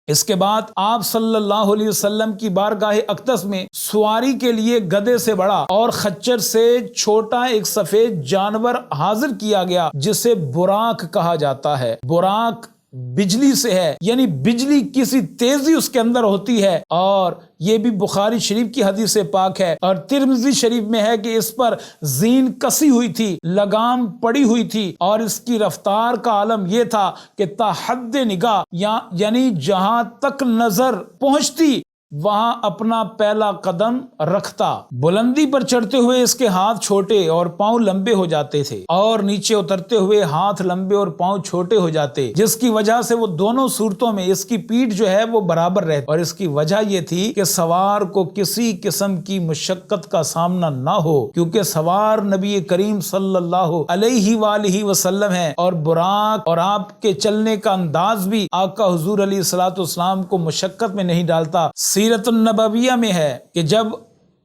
اس کے بعد آپ صلی اللہ علیہ وسلم کی بارگاہ اقدس میں سواری کے لیے گدھے سے بڑا اور خچر سے چھوٹا ایک سفید جانور حاضر کیا گیا جسے براق کہا جاتا ہے۔ براق بجلی سے ہے، یعنی بجلی کسی تیزی اس کے اندر ہوتی ہے، اور یہ بھی بخاری شریف کی حدیث پاک ہے، اور ترمذی شریف میں ہے کہ اس پر زین کسی ہوئی تھی، لگام پڑی ہوئی تھی، اور اس کی رفتار کا عالم یہ تھا کہ تا حد نگاہ یعنی جہاں تک نظر پہنچتی وہاں اپنا پہلا قدم رکھتا۔ بلندی پر چڑھتے ہوئے اس کے ہاتھ چھوٹے اور پاؤں لمبے ہو جاتے تھے، اور نیچے اترتے ہوئے ہاتھ لمبے اور پاؤں چھوٹے ہو جاتے، جس کی وجہ سے وہ دونوں صورتوں میں اس کی پیٹھ جو ہے وہ برابر رہتی، اور اس کی وجہ یہ تھی کہ سوار کو کسی قسم کی مشقت کا سامنا نہ ہو، کیونکہ سوار نبی کریم صلی اللہ علیہ وآلہ وسلم ہے، اور براق اور آپ کے چلنے کا انداز بھی آقا حضور علیہ الصلوۃ والسلام کو مشقت میں نہیں ڈالتا۔ سیرت النبویہ میں ہے کہ جب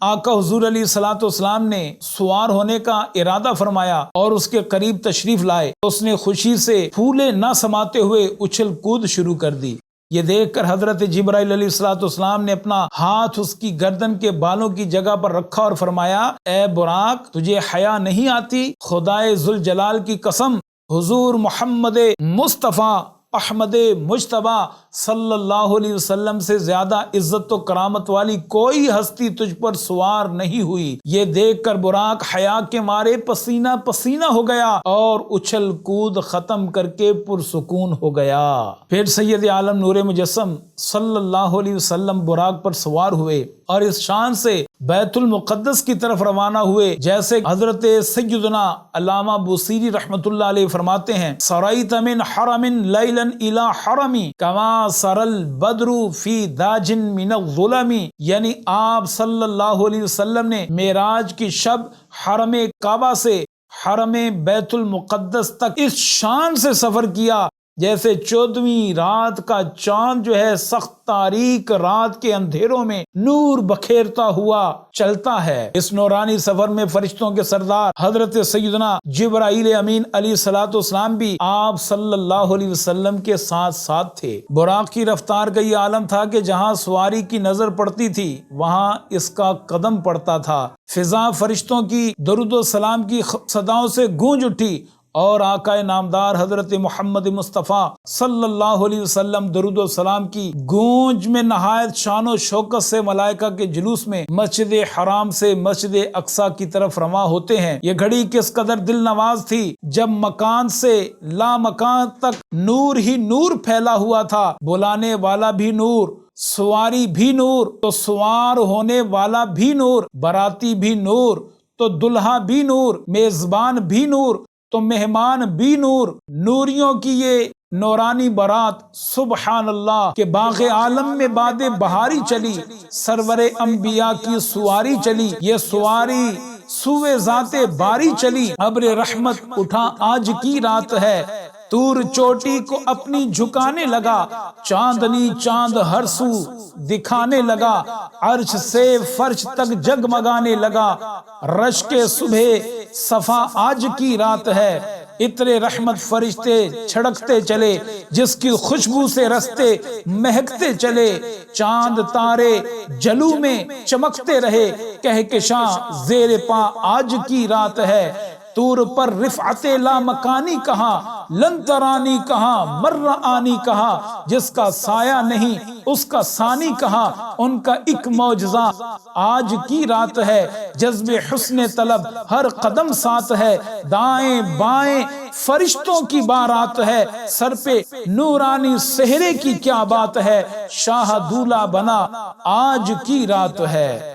آقا حضور علیہ الصلوۃ والسلام نے سوار ہونے کا ارادہ فرمایا اور اس کے قریب تشریف لائے تو اس نے خوشی سے پھولے نہ سماتے ہوئے اچھل کود شروع کر دی۔ یہ دیکھ کر حضرت جبرائیل علیہ الصلوۃ والسلام نے اپنا ہاتھ اس کی گردن کے بالوں کی جگہ پر رکھا اور فرمایا، اے براق، تجھے حیا نہیں آتی؟ خدائے ذوالجلال کی قسم، حضور محمد مصطفیٰ احمد مجتبی صلی اللہ علیہ وسلم سے زیادہ عزت و کرامت والی کوئی ہستی تجھ پر سوار نہیں ہوئی۔ یہ دیکھ کر براق حیا کے مارے پسینہ پسینہ ہو گیا اور اچھل کود ختم کر کے پرسکون ہو گیا۔ پھر سید عالم نور مجسم صلی اللہ علیہ وسلم براق پر سوار ہوئے اور اس شان سے بیت المقدس کی طرف روانہ ہوئے جیسے حضرت سیدنا علامہ بوصیری رحمت اللہ علیہ فرماتے ہیں، سریت من حرم لیلا الی حرمی کما سر البدر فی داج من الظلم، یعنی آپ صلی اللہ علیہ وسلم نے معراج کی شب حرم کعبہ سے حرم بیت المقدس تک اس شان سے سفر کیا جیسے 14ویں رات کا چاند جو ہے سخت تاریک رات کے اندھیروں میں نور بکھیرتا ہوا چلتا ہے۔ اس نورانی سفر میں فرشتوں کے سردار حضرت سیدنا جبرائیل امین علیہ الصلوۃ والسلام بھی آپ صلی اللہ علیہ وسلم کے ساتھ ساتھ تھے۔ براق کی رفتار کا یہ عالم تھا کہ جہاں سواری کی نظر پڑتی تھی وہاں اس کا قدم پڑتا تھا۔ فضا فرشتوں کی درود و سلام کی صداؤں سے گونج اٹھی، اور آقا نامدار حضرت محمد مصطفیٰ صلی اللہ علیہ وسلم درود و سلام کی گونج میں نہایت شان و شوکت سے ملائکہ کے جلوس میں مسجد حرام سے مسجد اقصی کی طرف رواں ہوتے ہیں۔ یہ گھڑی کس قدر دل نواز تھی جب مکان سے لا مکان تک نور ہی نور پھیلا ہوا تھا، بلانے والا بھی نور، سواری بھی نور تو سوار ہونے والا بھی نور، باراتی بھی نور تو دلہا بھی نور، میزبان بھی نور تو مہمان بھی نور۔ نوریوں کی یہ نورانی بارات سبحان اللہ کے باغ عالم میں باد بہاری چلی، سرور انبیاء کی سواری چلی، یہ سواری سوئے ذات باری چلی، ابر رحمت اٹھا آج کی رات ہے، طور چوٹی کو اپنی جھکانے لگا، چاندنی چاند ہر سو دکھانے لگا، عرش سے فرش تک جگمگانے لگا، رشک صبح صفا آج کی رات ہے، عطر رحمت فرشتے چھڑکتے چلے، جس کی خوشبو سے رستے مہکتے چلے، چاند تارے جلو میں چمکتے رہے، کہکشاں زیر پا آج کی رات ہے، طور پر رفعت لا مکانی کہاں، لن ترانی کہاں، مرآنی کہاں، جس کا سایہ نہیں اس کا ثانی کہاں، ان کا ایک معجزہ آج کی رات ہے، جذب حسن طلب ہر قدم ساتھ ہے، دائیں بائیں فرشتوں کی بارات ہے، سر پہ نورانی سہرے کی کیا بات ہے، شاہ دولہ بنا آج کی رات ہے۔